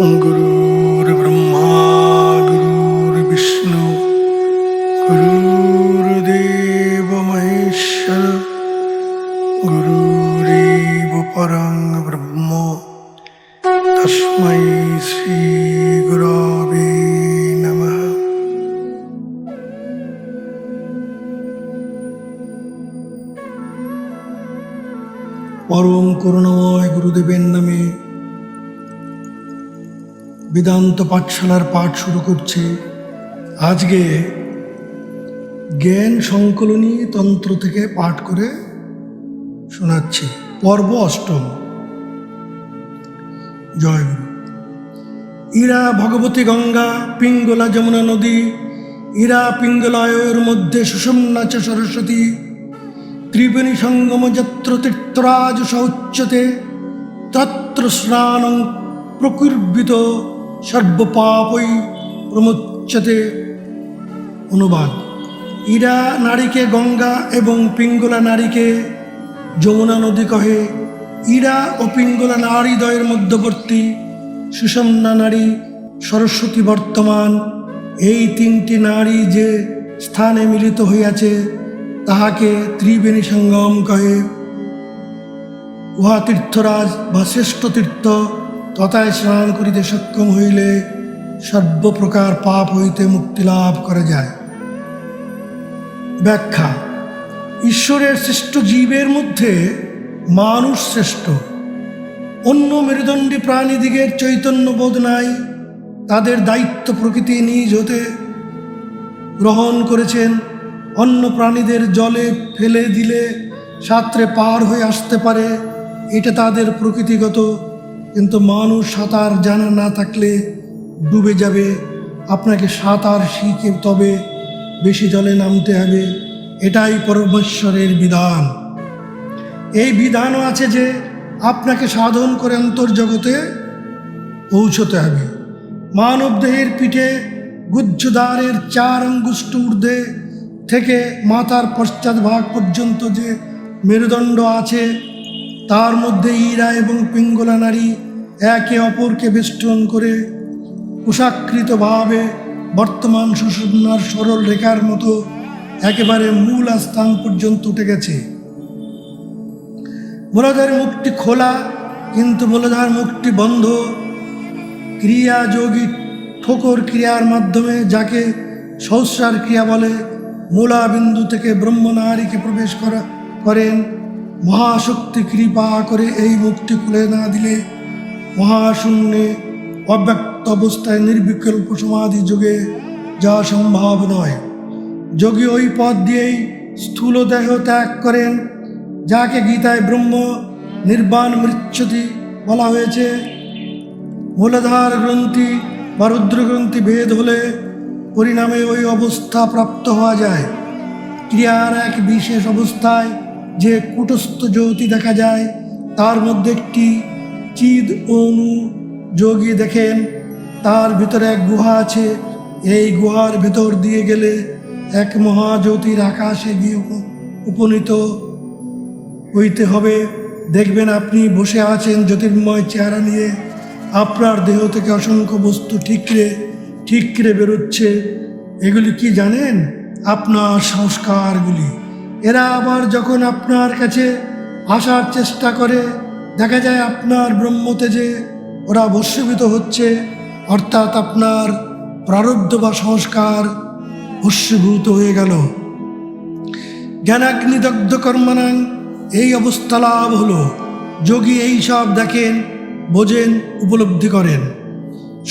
गुरुर्ब्रह्मा गुरुर्विष्णु गुरुर्देव महेश्वर गुरुरेव परं ब्रह्म तस्मै श्री गुरवे नमः। परम করুণাময় গুরুদেবের নামে বেদান্ত পাঠশালার পাঠ শুরু করছে। আজকে জ্ঞান সংকলনী তন্ত্র থেকে পাঠ করে শোনাচ্ছি। পর্ব অষ্টম। জয় গুরু। ইরা ভগবতী গঙ্গা, পিঙ্গলা যমুনা নদী, ইরা পিঙ্গলায়র মধ্যে সুষুম্না চ সরস্বতী, ত্রিবেণী সঙ্গম যত্র তীর্থরাজ সৌচ্যতে, তত্র স্নানং প্রকীর্বিত সর্বপাপৈ প্রমুচ্যতে। অনুবাদ: ইরা নারীকে গঙ্গা এবং পিঙ্গলা নারীকে যমুনা নদী কহে। ইরা ও পিঙ্গলা নারীদ্বয়ের মধ্যবর্তী সুষুম্না নারী সরস্বতী বর্তমান। এই তিনটি নারী যে স্থানে মিলিত হইয়াছে তাহাকে ত্রিবেণী সঙ্গম কহে। উহা তীর্থরাজ বা শ্রেষ্ঠ তীর্থ, তথায় স্নান করিতে সক্ষম হইলে সর্বপ্রকার পাপ হইতে মুক্তি লাভ করা যায়। ব্যাখ্যা: ঈশ্বরের শ্রেষ্ঠ জীবের মধ্যে মানুষ শ্রেষ্ঠ। অন্য মেরুদণ্ডী প্রাণীদিগের চৈতন্য বোধ নাই। তাদের দায়িত্ব প্রকৃতি নিজ হতে গ্রহণ করেছেন। অন্য প্রাণীদের জলে ফেলে দিলে সাঁতরে পার হয়ে আসতে পারে, এটা তাদের প্রকৃতিগত। কিন্তু মানুষ সাঁতার জানা না থাকলে ডুবে যাবে। আপনাকে সাঁতার শিখে তবে বেশি জলে নামতে হবে। এটাই পরমেশ্বরের বিধান। এই বিধানও আছে যে আপনাকে সাধন করে অন্তর্জগতে পৌঁছতে হবে। মানব দেহের পিঠে গুহ্যদ্বারের 4 আঙ্গুষ্ঠ ঊর্ধ্বে থেকে মাথার পশ্চাৎ ভাগ পর্যন্ত যে মেরুদণ্ড আছে তার মধ্যে ইরা এবং পিঙ্গলা নারী একে অপরকে বেষ্টন করে কুশাকৃতভাবে বর্তমান সুষুম্নার সরল রেখার মতো একেবারে মূল স্থান পর্যন্ত উঠে গেছে। মূলাধার মুখটি খোলা, কিন্তু মূলাধার মুখটি বন্ধ। ক্রিয়াযোগী ঠোকর ক্রিয়ার মাধ্যমে, যাকে সহস্রার ক্রিয়া বলে, মূলা বিন্দু থেকে ব্রহ্মনারীকে প্রবেশ করেন। মহাশক্তি কৃপা করে এই মুখটি খুলে না দিলে মহাশূন্যে অব্যক্ত অবস্থায় নির্বিকল্প সমাধি যোগে যা সম্ভব নয়। যোগী ওই পথ দিয়েই স্থূল দেহ ত্যাগ করেন, যাকে গীতায় ব্রহ্ম নির্বাণ মৃচ্ছতি বলা হয়েছে। মূলাধার গ্রন্থি বা রুদ্রগ্রন্থি ভেদ হলে পরিণামে ওই অবস্থা প্রাপ্ত হওয়া যায়। ক্রিয়ার এক বিশেষ অবস্থায় যে কূটস্থ জ্যোতি দেখা যায়, তার মধ্যে একটি চিদ অণু যোগী দেখেন। তার ভিতরে এক গুহা আছে। এই গুহার ভেতর দিয়ে গেলে এক মহাজ্যোতির আকাশে গিয়ে উপনীত হইতে হবে। দেখবেন আপনি বসে আছেন জ্যোতির্ময় চেহারা নিয়ে। আপনার দেহ থেকে অসংখ্য বস্তু ঠিকরে বেরোচ্ছে। এগুলি কি জানেন? আপনার সংস্কারগুলি। এরা আবার যখন আপনার কাছে আসার চেষ্টা করে, দেখা যায় আপনার ব্রহ্মতেজে ওরা ভস্মীভূত হচ্ছে, অর্থাৎ আপনার প্রারব্ধ বা সংস্কার ভস্মীভূত হয়ে গেল। জ্ঞানাগ্নিদগ্ধ কর্মণাং এই অবস্থা লাভ হলো। যোগী এই সব দেখেন, বোঝেন, উপলব্ধি করেন।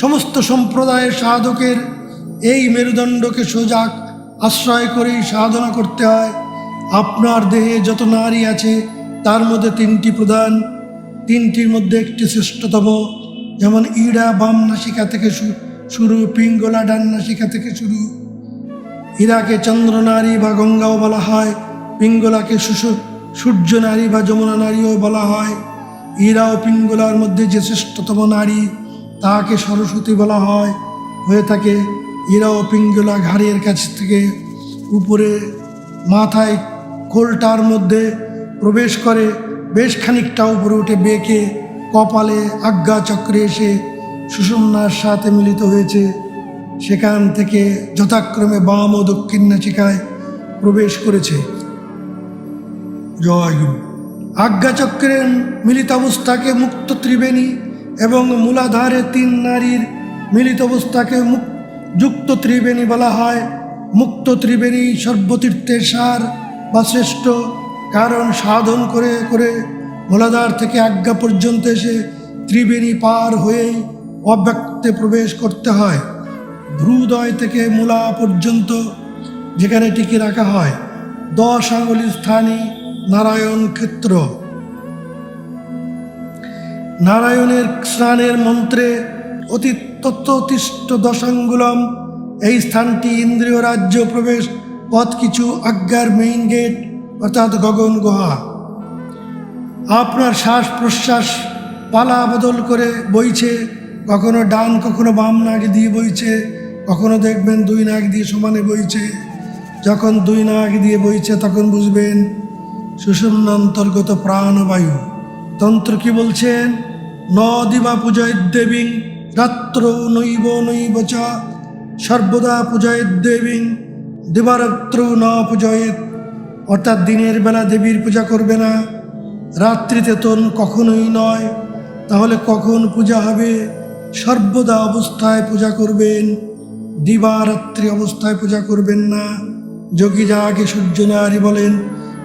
সমস্ত সম্প্রদায়ের সাধকের এই মেরুদণ্ডকে সোজা আশ্রয় করেই সাধনা করতে হয়। আপনার দেহে যত নারী আছে তার মধ্যে 3টি প্রধান। 3টির মধ্যে একটি শ্রেষ্ঠতম। যেমন ইরা বাম নাসিকা থেকে শুরু, পিঙ্গলা ডান নাসিকা থেকে শুরু। ইরাকে চন্দ্র নারী বা গঙ্গাও বলা হয়। পিঙ্গলাকে সূর্য নারী বা যমুনা নারীও বলা হয়। ইরা ও পিঙ্গলার মধ্যে যে শ্রেষ্ঠতম নারী তাকে সরস্বতী বলা হয়ে থাকে। ইরা ও পিঙ্গলা ঘাড়ের কাছ থেকে উপরে মাথায় খোলটার মধ্যে প্রবেশ করে বেশ খানিকটা উপরে উঠে বেঁকে কপালে আজ্ঞা চক্রে এসে সুষুম্নার সাথে মিলিত হয়েছে। সেখান থেকে যথাক্রমে বাম ও দক্ষিণ নাসিকায় প্রবেশ করেছে। জয়গুরু। আজ্ঞাচক্রের মিলিত অবস্থাকে মুক্ত ত্রিবেণী এবং মূলাধারে 3 নারীর মিলিত অবস্থাকে যুক্ত ত্রিবেণী বলা হয়। মুক্ত ত্রিবেণী সর্বতীর্থের সার বা শ্রেষ্ঠ, কারণ সাধন করে করে মূলাধার থেকে আজ্ঞা পর্যন্ত এসে ত্রিবেণী পার হয়েই অব্যক্তে প্রবেশ করতে হয়। ভ্রুদয় থেকে মূলা পর্যন্ত যেখানে টিকে রাখা হয় 10 আঙ্গুলি স্থানই নারায়ণ ক্ষেত্র। নারায়ণের স্নানের মন্ত্রে অতি তত্ত্বতিষ্ঠ 10 আঙ্গুলম, এই স্থানটি ইন্দ্রিয় রাজ্য প্রবেশ পথ, কিছু আজ্ঞার মেইন গেট অর্থাৎ গগন গুহা। আপনার শ্বাস প্রশ্বাস পালা বদল করে বইছে, কখনো ডান কখনো বাম নাক দিয়ে বইছে, কখনো দেখবেন 2 নাক দিয়ে সমানে বইছে। যখন 2 নাক দিয়ে বইছে তখন বুঝবেন সুষুম্না অন্তর্গত প্রাণবায়ু। তন্ত্র কি বলছেন? ন দিবা পূজয়দ্দেবীং রাত্র নৈব নৈব চ সর্বদা পূজয়দ্দেবীং দিবারাত্র ন পূজয়েত, অর্থাৎ দিনের বেলা দেবীর পূজা করবে না, রাত্রিতে তো কখনোই নয়। তাহলে কখন পূজা হবে? সর্বদা অবস্থায় পূজা করবেন, দিবারাত্রি অবস্থায় পূজা করবেন না। যোগী যাকে সূর্য নারী বলেন,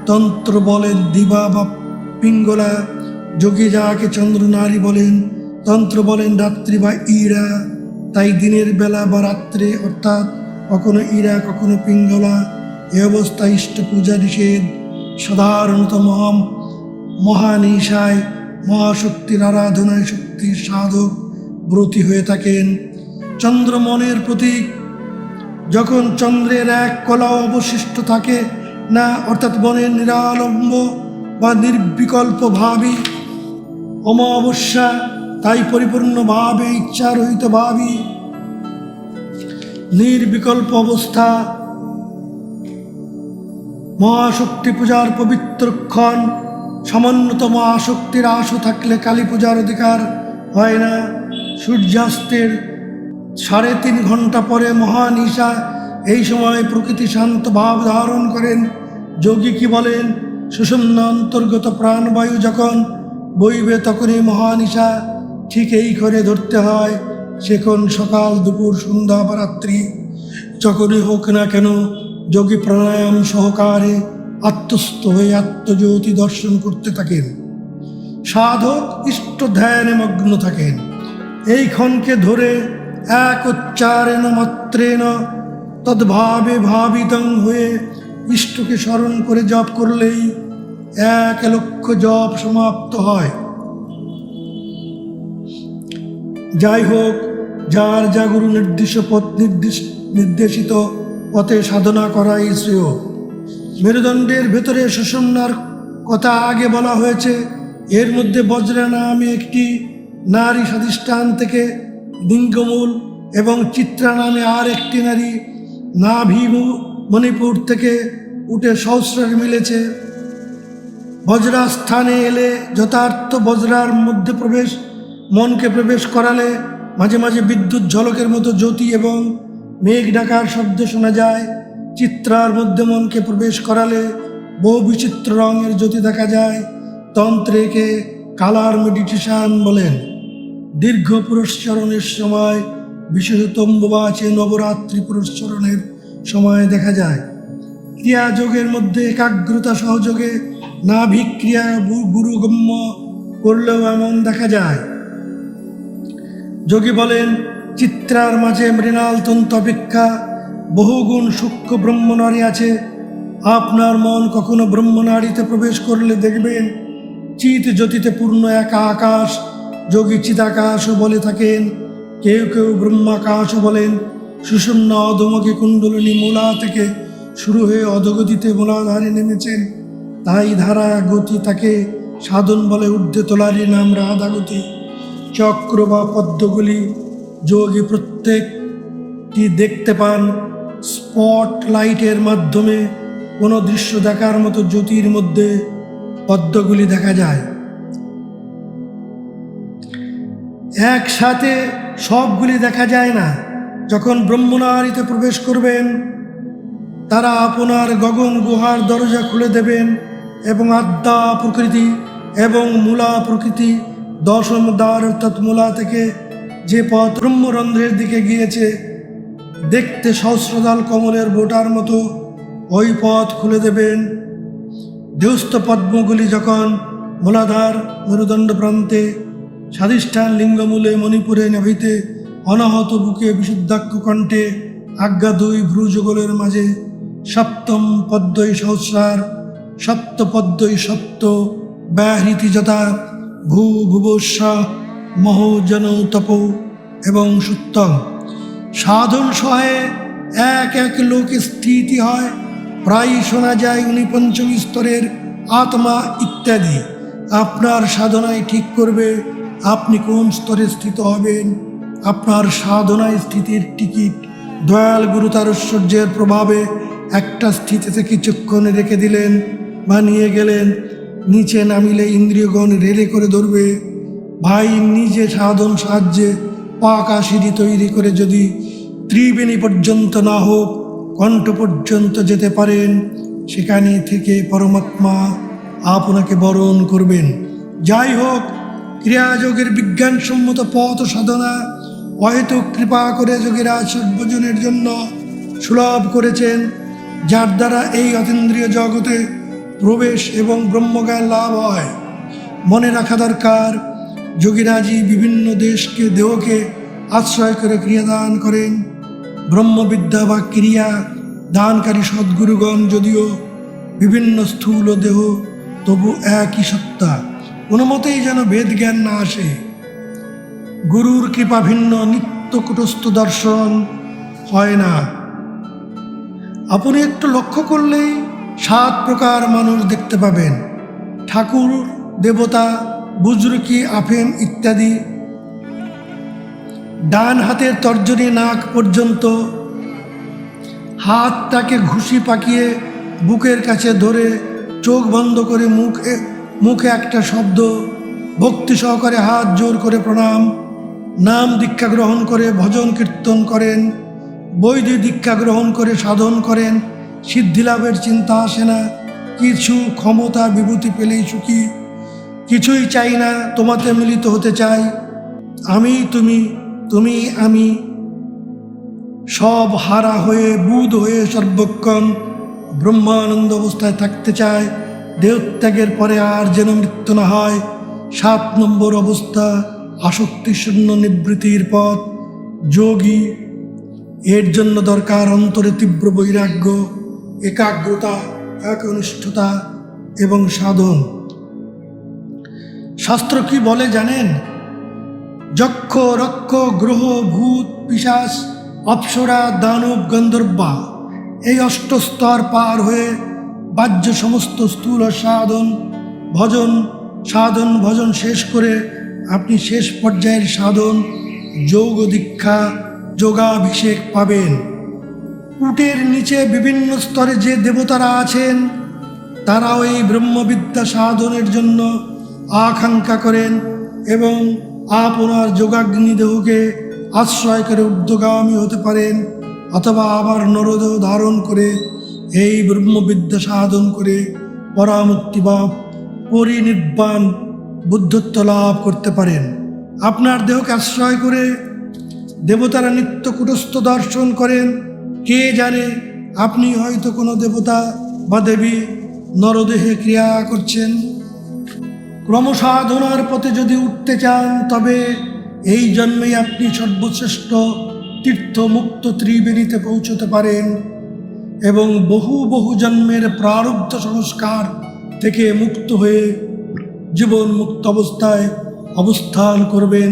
তন্ত্র বলেন দিবা বা পিঙ্গলা। যোগী যাকে চন্দ্র নারী বলেন, তন্ত্র বলেন রাত্রি বা ইরা। তাই দিনের বেলা বা রাত্রে অর্থাৎ কখনো ইরা কখনো পিঙ্গলা, এ অবস্থায় ইষ্ট পূজা নিষেধ। সাধারণত মহানিশায় মহাশক্তির আরাধনায় শক্তির সাধক ব্রতী হয়ে থাকেন। চন্দ্র মনের প্রতীক। যখন চন্দ্রের এক কলাও অবশিষ্ট থাকে না, অর্থাৎ মনের নিরালম্ব বা নির্বিকল্প ভাবী অমাবস্যা, তাই পরিপূর্ণ ভাবে ইচ্ছারহিত ভাবী নির্বিকল্প অবস্থা। মহাশক্তি পূজার পবিত্রক্ষণ। সামান্যতম আসক্তির আশু থাকলে কালী পূজার অধিকার হয় না। সূর্যাস্তের 3.5 ঘন্টা পরে মহানিশা, এই সময় প্রকৃতি শান্ত ভাব ধারণ করেন। যোগী কি বলেন? সুষুম্না অন্তর্গত প্রাণবায়ু যখন বইবে তখনই মহানিশা, ঠিক এই করে ধরতে হয়। সেখন সকাল দুপুর সন্ধ্যা বা রাত্রি যখনই হোক না কেন, যোগী প্রাণায়াম সহকারে আত্মস্থ হয়ে আত্মজ্যোতি দর্শন করতে থাকেন। সাধক ইষ্ট ধ্যানে মগ্ন থাকেন। এই ক্ষণকে ধরে এক উচ্চারেণ মাত্রেণ তদ্ভাবে ভাবিতং হয়ে ইষ্টকে স্মরণ করে জপ করলেই 1 লক্ষ জপ সমাপ্ত হয়। যাই হোক, যার যা গুরু নির্দেশিত পথে সাধনা করাই শ্রেয়। মেরুদণ্ডের ভেতরে সুষুম্নার কথা আগে বলা হয়েছে। এর মধ্যে বজ্রা নামে একটি নারী স্বাধিষ্ঠান থেকে লিঙ্গমূল এবং চিত্রা নামে আর একটি নারী নাভিমু মণিপুর থেকে উঠে সহস্রার মিলেছে। বজ্রাস্থানে এলে যথার্থ বজ্রার মধ্যে প্রবেশ, মনকে প্রবেশ করালে মাঝে মাঝে বিদ্যুৎ ঝলকের মতো জ্যোতি এবং মেঘ ডাকার শব্দ শোনা যায়। চিত্রার মধ্যে মনকে প্রবেশ করালে বহু বিচিত্র রঙের জ্যোতি দেখা যায়। তন্ত্রেকে কালার মেডিটেশন বলেন। দীর্ঘ পুরস্চরণের সময়, বিশেষত অম্বুবাচী নবরাত্রি পুরস্চরণের সময় দেখা যায়। ক্রিয়াযোগের মধ্যে একাগ্রতা সহযোগে নাভিক ক্রিয়া গুরুগম্য করলেও এমন দেখা যায়। যোগী বলেন, চিত্রার মাঝে মৃণাল তন্তু অপেক্ষা বহুগুণ সূক্ষ্ম ব্রহ্মনারী আছে। আপনার মন কখনো ব্রহ্মনারীতে প্রবেশ করলে দেখবেন চিত জ্যোতিতে পূর্ণ এক আকাশ। যোগী চিদাকাশও বলে থাকেন, কেউ কেউ ব্রহ্মাকাশও বলেন। সুষুম্না অধমকে কুণ্ডলিনী মূলা থেকে শুরু হয়ে অধগতিতে মূলাধারে নেমেছেন, তাই ধারা গতি তাকে সাধন বলে। ঊর্ধ্বে তোলারই নাম রাধাগতি। চক্র বা পদ্মগুলি যোগী প্রত্যেকটি দেখতে পান। স্পট লাইটের মাধ্যমে কোনো দৃশ্য দেখার মতো জ্যোতির মধ্যে পদ্মগুলি দেখা যায়। একসাথে সবগুলি দেখা যায় না। যখন ব্রহ্মনারীতে প্রবেশ করবেন, তারা আপনার গগন গুহার দরজা খুলে দেবেন এবং আদ্যা প্রকৃতি এবং মূলা প্রকৃতি দশম দ্বার অর্থাৎ মূলা থেকে যে পথ ব্রহ্মরন্ধ্রের দিকে গিয়েছে, দেখতে সহস্রদল কমলের বোটার মতো, ওই পথ খুলে দেবেন। দেউস্থ পদ্মগুলি যখন মূলাধার মেরুদণ্ড প্রান্তে, স্বাধিষ্ঠান লিঙ্গমূলে, মণিপুরে, নাভিতে, অনাহত বুকে, বিশুদ্ধাক্ষ কণ্ঠে, আজ্ঞা দুই ভ্রুযুগলের মাঝে, সপ্তম পদ্মই সহস্রার, সপ্তপদ্মই সপ্ত ব্যাহৃতি যথা ভূ ভুবস্ব মহ জন তপ এবং সুত্তম। সাধন সহায়ে এক এক লোকে স্থিতি হয়। প্রায় শোনা যায় উনি পঞ্চম স্তরের আত্মা ইত্যাদি। আপনার সাধনায় ঠিক করবে আপনি কোন স্তরে স্থিত হবেন। আপনার সাধনায় স্থিতির টিকিট দয়াল গুরু তার ঐশ্বর্যের প্রভাবে একটা স্থিতিতে কিছুক্ষণ রেখে দিলেন বা নিয়ে গেলেন, নিচে নামিলে ইন্দ্রিয়গণ রেলে করে ধরবে। ভাই নিজে সাধন সাহায্যে পাকা সিঁড়ি তৈরি করে যদি ত্রিবেণী পর্যন্ত না হোক কণ্ঠ পর্যন্ত যেতে পারেন, সেখানে থেকে পরমাত্মা আপনাকে বরণ করবেন। যাই হোক, ক্রিয়াযোগের বিজ্ঞানসম্মত পথ সাধনা হয়তো কৃপা করে যোগীরা সর্বজনের জন্য সুলভ করেছেন, যার দ্বারা এই অতীন্দ্রিয় জগতে প্রবেশ এবং ব্রহ্মজ্ঞান লাভ হয়। মনে রাখা দরকার, যোগীরাজি বিভিন্ন দেহকে আশ্রয় করে ক্রিয়াদান করেন। ব্রহ্মবিদ্যা বা ক্রিয়া দানকারী সদ্গুরুগণ যদিও বিভিন্ন স্থূল দেহ, তবু একই সত্তা। কোনো মতেই যেন ভেদ জ্ঞান না আসে। গুরুর কৃপা ভিন্ন নিত্য কুটস্থ দর্শন হয় না। আপনি একটু লক্ষ্য করলেই 7 প্রকার মানুষ দেখতে পাবেন: ঠাকুর, দেবতা, বুজরুকি, আফেম ইত্যাদি। ডান হাতের তর্জনী নাক পর্যন্ত, হাতটাকে ঘুষি পাকিয়ে বুকের কাছে ধরে চোখ বন্ধ করে মুখে একটা শব্দ, ভক্তি সহকারে হাত জোর করে প্রণাম, নাম দীক্ষা গ্রহণ করে ভজন কীর্তন করেন, বৈদিক দীক্ষা গ্রহণ করে সাধন করেন। সিদ্ধিলাভের চিন্তা আসে না। কিছু ক্ষমতা বিভূতি পেলেই সুখী, কিছুই চাই না, তোমাতে মিলিত হতে চাই। আমি তুমি, তুমি আমি, সব হারা হয়ে বুধ হয়ে সর্বক্ষণ ব্রহ্মানন্দ অবস্থায় থাকতে চায়। দেহত্যাগের পরে আর যেন মৃত্যু না হয়। 7 নম্বর অবস্থা আসক্তিশূন্য নিবৃত্তির পথ। যোগী এর জন্য দরকার অন্তরে তীব্র বৈরাগ্য, একাগ্রতা, একনিষ্ঠতা এবং সাধন। শাস্ত্র কি বলে জানেন? যক্ষ রক্ষ গ্রহ ভূত পিশাচ অপ্সরা দানব গন্ধর্বা, এই 8 স্তর পার হয়ে বাহ্য সমস্ত স্থূল সাধন ভজন শেষ করে আপনি শেষ পর্যায়ের সাধন যোগ দীক্ষা যোগাভিষেক পাবেন। উটের নিচে বিভিন্ন স্তরে যে দেবতারা আছেন, তারাও এই ব্রহ্মবিদ্যা সাধনের জন্য আকাঙ্ক্ষা করেন এবং আপনার যোগাগ্নি দেহকে আশ্রয় করে ঊর্ধ্বগামী হতে পারেন, অথবা আবার নরদেহ ধারণ করে এই ব্রহ্মবিদ্যা সাধন করে পরামুক্তি বা পরিনির্বাণ বুদ্ধত্ব লাভ করতে পারেন। আপনার দেহকে আশ্রয় করে দেবতারা নিত্য কুটস্থ দর্শন করেন। কে জানে, আপনি হয়তো কোনো দেবতা বা দেবী নরদেহে ক্রিয়া করছেন। ক্রমসাধনার পথে যদি উঠতে চান, তবে এই জন্মেই আপনি সর্বশ্রেষ্ঠ তীর্থমুক্ত ত্রিবেণীতে পৌঁছতে পারেন এবং বহু বহু জন্মের প্রারব্ধ সংস্কার থেকে মুক্ত হয়ে জীবন মুক্ত অবস্থায় অবস্থান করবেন।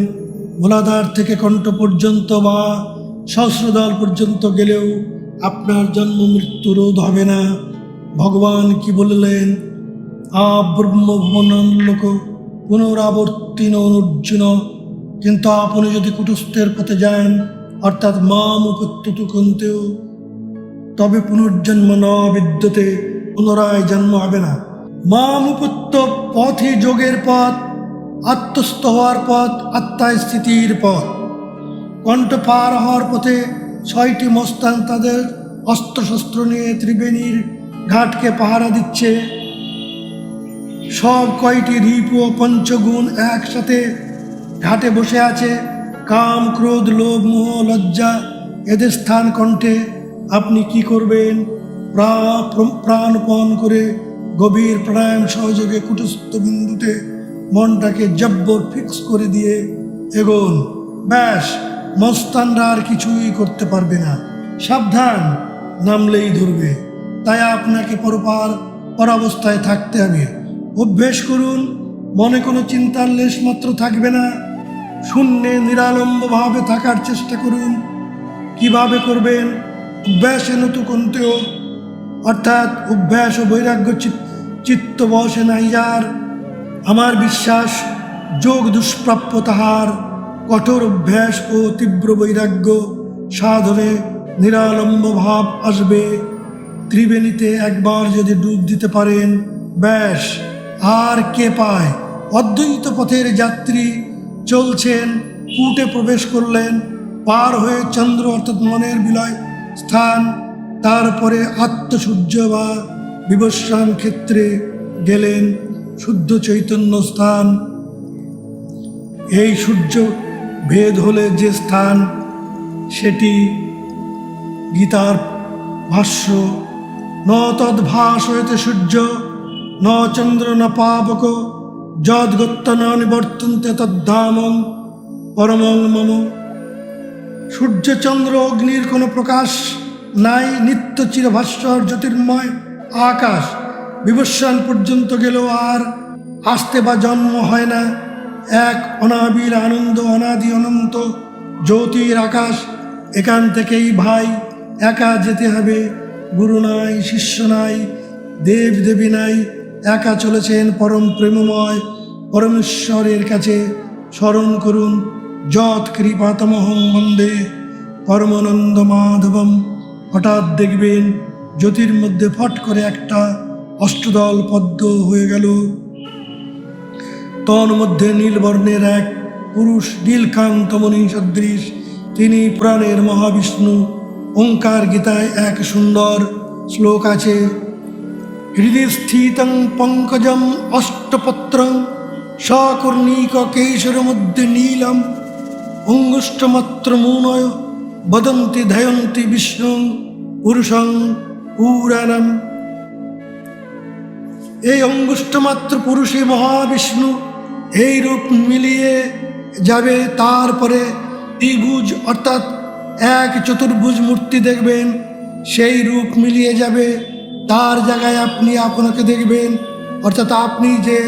মূলাধার থেকে কণ্ঠ পর্যন্ত বা সহস্রদল পর্যন্ত গেলেও আপনার জন্ম মৃত্যু রোধ হবে না। ভগবান কি বললেন? ব্রহ্মভুবনলোক পুনরাবর্তিন অনুর্জুন। কিন্তু আপনি যদি কুটস্থের পথে যান, অর্থাৎ মাম উপত্যতু কন্তেও, তবে পুনর্জন্ম ন বিদ্যতে, পুনরায় জন্ম হবে না। মাম উপত্য পথই যোগের পথ। আত্মস্থ হওয়ার পথ আত্মায় স্থিতির পথ। কণ্ঠ পার হওয়ার পথে 6টি মস্তান তাদের অস্ত্রশস্ত্র নিয়ে ত্রিবেণীর ঘাটকে পাহারা দিচ্ছে। সব কয়টি রিপু ও পঞ্চগুণ একসাথে ঘাটে বসে আছে। কাম, ক্রোধ, লোভ, মোহ, লজ্জা এদের স্থান কণ্ঠে। আপনি কি করবেন? প্রাণপণ করে গভীর প্রাণায়াম সহযোগে কুটস্থ বিন্দুতে মনটাকে জব্বর ফিক্স করে দিয়ে এগোন। ব্যাস, মস্তানরা আর কিছুই করতে পারবে না। সাবধান, নামলেই ধরবে। তাই আপনাকে পরাবস্থায় থাকতে হবে। অভ্যেস করুন, মনে কোনো চিন্তার লেশ মাত্র থাকবে না। শূন্যে নিরালম্বভাবে থাকার চেষ্টা করুন। কিভাবে করবেন? অভ্যাসে নতুকন্তেও, অর্থাৎ অভ্যাস ও বৈরাগ্য চিত্ত বসে নাই যার। আমার বিশ্বাস, যোগ দুষ্প্রাপ্য তাহার। কঠোর অভ্যাস ও তীব্র বৈরাগ্য সাধনে নিরালম্ব ভাব আসবে। ত্রিবেণীতে একবার যদি ডুব দিতে পারেন, ব্যাস, আর কে পায়? অদ্বৈত পথের যাত্রী চলছেন, কূটে প্রবেশ করলেন, পার হয়ে চন্দ্র অর্থাৎ মনের বিলয় স্থান, তারপরে আত্মসূর্য বা বিবস্বান ক্ষেত্রে গেলেন, শুদ্ধ চৈতন্য স্থান। এই সূর্য ভেদ হলে যে স্থান, সেটি গীতার ভাষ্য, ন তদ্ভাস হইতে সূর্য ন চন্দ্র ন পাবক যদ্গত্য ন নিবর্তন্তে তদ্ধামং পরমং মম। সূর্য, চন্দ্র, অগ্নির কোনো প্রকাশ নাই। নিত্য চিরভাস্বর জ্যোতির্ময় আকাশ। বিবস্বান পর্যন্ত গেলেও আর আসতে বা জন্ম হয় না। এক অনাবিল আনন্দ, অনাদি অনন্ত জ্যোতির আকাশ। এখান থেকেই ভাই একা যেতে হবে। গুরু নাই, শিষ্য নাই, দেব দেবী নাই। একা চলেছেন পরম প্রেমময় পরমেশ্বরের কাছে। স্মরণ করুন, যৎ কৃপাতমহং বন্দে পরমানন্দ মাধবম। হঠাৎ দেখবেন জ্যোতির মধ্যে ফট করে একটা অষ্টদল পদ্ম হয়ে গেল। তন মধ্যে নীলবর্ণের এক পুরুষ, নীলকান্তমণি সদৃশ। তিনি পুরাণের মহাবিষ্ণু। ওঙ্কার গীতায় এক সুন্দর শ্লোক আছে, হৃদয় স্থিতং পঙ্কজম অষ্টপত্রং সকর্ণিক কেশর মধ্যে নীলম অঙ্গুষ্ঠমাত্র মূনয় বদন্তি ধ্যায়ন্তি বিষ্ণু পুরুষং পুরাণম। এই অঙ্গুষ্ঠমাত্র পুরুষে মহাবিষ্ণু। এই রূপ মিলিয়ে যাবে, তারপরে ত্রিভুজ অর্থাৎ এক চতুর্ভুজ মূর্তি দেখবেন। সেই রূপ মিলিয়ে যাবে, তার জায়গায় আপনি আপনাকে দেখবেন, অর্থাৎ আপনি যে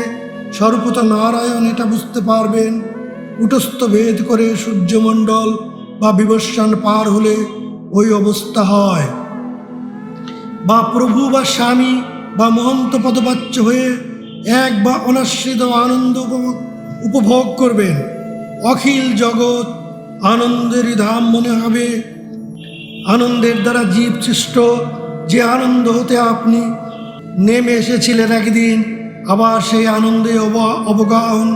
স্বরূপত নারায়ণ এটা বুঝতে পারবেন। কুটস্থ ভেদ করে সূর্যমণ্ডল বা বিবস্বান পার হলে ওই অবস্থা হয়। বা প্রভু বা স্বামী বা মহন্ত পদবাচ্য হয়ে এক বা অনাশ্রিত আনন্দ উপভোগ করবেন। অখিল জগৎ আনন্দেরই ধাম মনে হবে। আনন্দের দ্বারা জীব সৃষ্ট। যে আনন্দ হতে আপনি নেমে এসেছিলেন একদিন, আবার সেই আনন্দে অবগাহন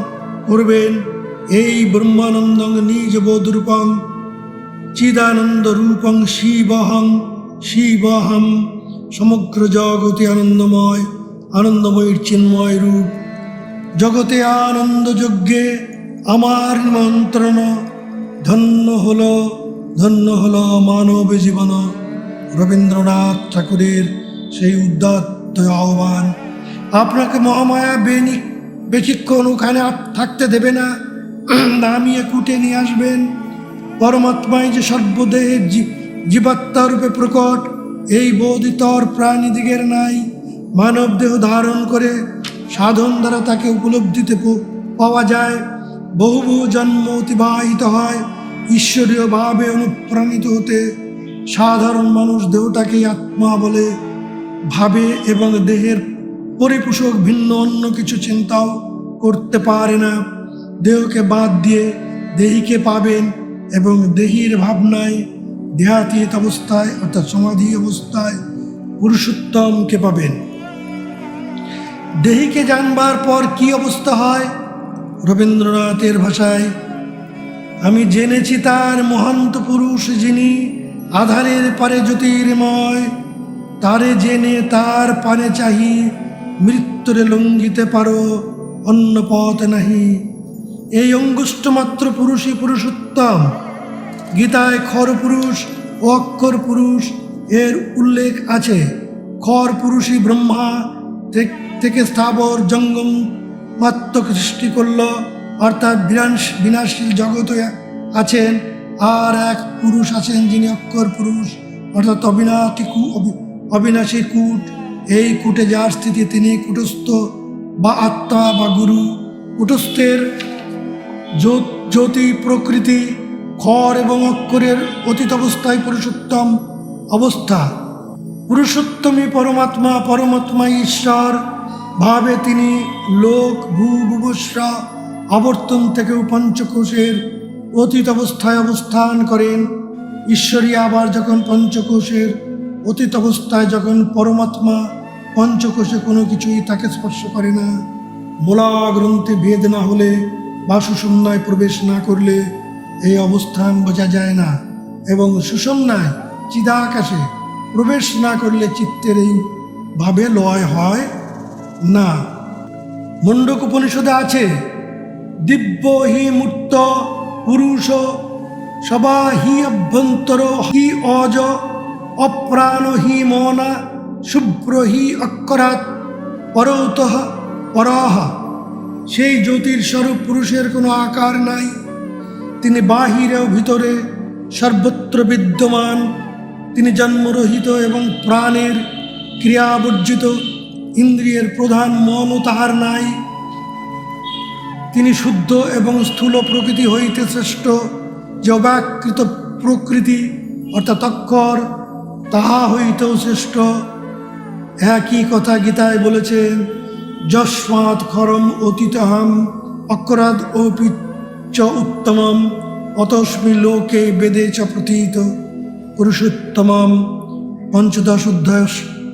করবেন। এই ব্রহ্মানন্দং নিজ বোধরূপং চিদানন্দ রূপং শিবহং শিবহম। সমগ্র জগতে আনন্দময়, আনন্দময়ীর চিন্ময় রূপ। জগতে আনন্দ যজ্ঞে আমার নিমন্ত্রণ। ধন্য হলো মানব জীবন। রবীন্দ্রনাথ ঠাকুরের সেই উদাত্ত আহ্বান। আপনাকে মহামায়া বেশিক্ষণ ওখানে থাকতে দেবে না। নামিয়ে কুটে নিয়ে আসবেন। পরমাত্মাই যে সর্বদেহের জীবাত্মা রূপে প্রকট, এই বোধ ইতর প্রাণীদিগের নাই। মানব দেহ ধারণ করে সাধন দ্বারা তাকে উপলব্ধিতে পাওয়া যায়। বহু জন্ম অতিবাহিত হয় ঈশ্বরীয় ভাবে অনুপ্রাণিত হতে। সাধারণ মানুষ দেহটাকেই আত্মা বলে ভাবে এবং দেহের পরিপোষক ভিন্ন অন্য কিছু চিন্তাও করতে পারে না। দেহকে বাদ দিয়ে দেহিকে পাবেন এবং দেহির ভাবনায় দেহাতীত অবস্থায় অর্থাৎ সমাধি অবস্থায় পুরুষোত্তমকে পাবেন। দেহিকে জানবার পর কি অবস্থা হয়? রবীন্দ্রনাথের ভাষায়, আমি জেনেছি তার মহান্ত পুরুষ যিনি আধারের পারে জ্যোতির্ময়, তারে জেনে তার পানে চাহি মৃত্যুরে লঙ্ঘিতে পারো অন্য পথ নাহি। এই অঙ্গুষ্ঠমাত্র পুরুষই পুরুষোত্তম। গীতায় খর পুরুষ ও অক্ষর পুরুষ এর উল্লেখ আছে। খর পুরুষই ব্রহ্মা থেকে স্থাবর জঙ্গম মাত্রকে সৃষ্টি করল, অর্থাৎ বিনাশশীল জগতে আছেন। আর এক পুরুষ আছেন যিনি অক্ষর পুরুষ, অর্থাৎ অবিনাশী কূট। এই কূটে যার স্থিতি তিনি কূটস্থ বা আত্মা বা গুরু। কূটস্থের জ্যোতি প্রকৃতি, খর এবং অক্ষরের অতীত অবস্থায় পুরুষোত্তম অবস্থা। পুরুষোত্তমই পরমাত্মা, পরমাত্মাই ঈশ্বর ভাবে তিনি লোক ভূভুবস্রা আবর্তন থেকেও পঞ্চকোষের অতীত অবস্থায় অবস্থান করেন। ঈশ্বরী আবার যখন পঞ্চকোষের অতীত অবস্থায়, যখন পরমাত্মা পঞ্চকোষে কোনো কিছুই তাকে স্পর্শ করে না। মূলা গ্রন্থে ভেদ না হলে বা সুষুম্নায় প্রবেশ না করলে এই অবস্থান বোঝা যায় না, এবং সুষুম্নায় চিদাকাশে প্রবেশ না করলে চিত্তের এই ভাবে লয় হয় না। মুণ্ডক উপনিষদে আছে, দিব্য হি মূর্ত পুরুষ সবা হি অভ্যন্তর হি অজ অপ্রাণ হি মনা শুভ্র হি অক্ষরাৎ পরৌতঃ পরহ। সেই জ্যোতির স্বরূপ পুরুষের কোনো আকার নাই, তিনি বাহিরে ও ভিতরে সর্বত্র বিদ্যমান। তিনি জন্মরহিত এবং প্রাণের ক্রিয়াবর্জিত, ইন্দ্রিয়ের প্রধান মনও তাহার নাই। তিনি শুদ্ধ এবং স্থূল প্রকৃতি হইতে শ্রেষ্ঠ। যে অব্যাকৃত প্রকৃতি অর্থাৎ অক্ষর, তাহা হইতেও শ্রেষ্ঠ। একই কথা গীতায় বলেছেন, যস্মাৎ খরম অতীতহম অক্ষরাদ অপি চ উত্তমম অতস্মি লোকে বেদে চ প্রতীত পুরুষোত্তমম। ৫ম অধ্যায়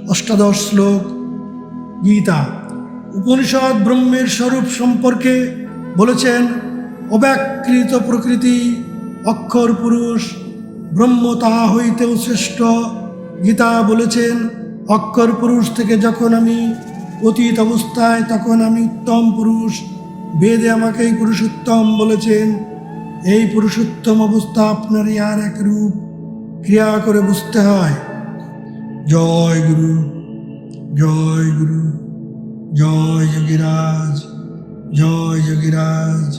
৮ম শ্লোক গীতা। উপনিষদ ব্রহ্মের স্বরূপ সম্পর্কে বলেছেন, অব্যাকৃত প্রকৃতি, অক্ষর পুরুষ, ব্রহ্ম তাহা হইতেও শ্রেষ্ঠ। গীতা বলেছেন, অক্ষর পুরুষ থেকে যখন আমি অতীত অবস্থায়, তখন আমি উত্তম পুরুষ। বেদে আমাকেই পুরুষোত্তম বলেছেন। এই পুরুষোত্তম অবস্থা আপনার আর এক রূপ ক্রিয়া করে বুঝতে হয়। জয় গুরু, জয় গুরু, জয় যোগীরাজ, জয় যোগীরাজ।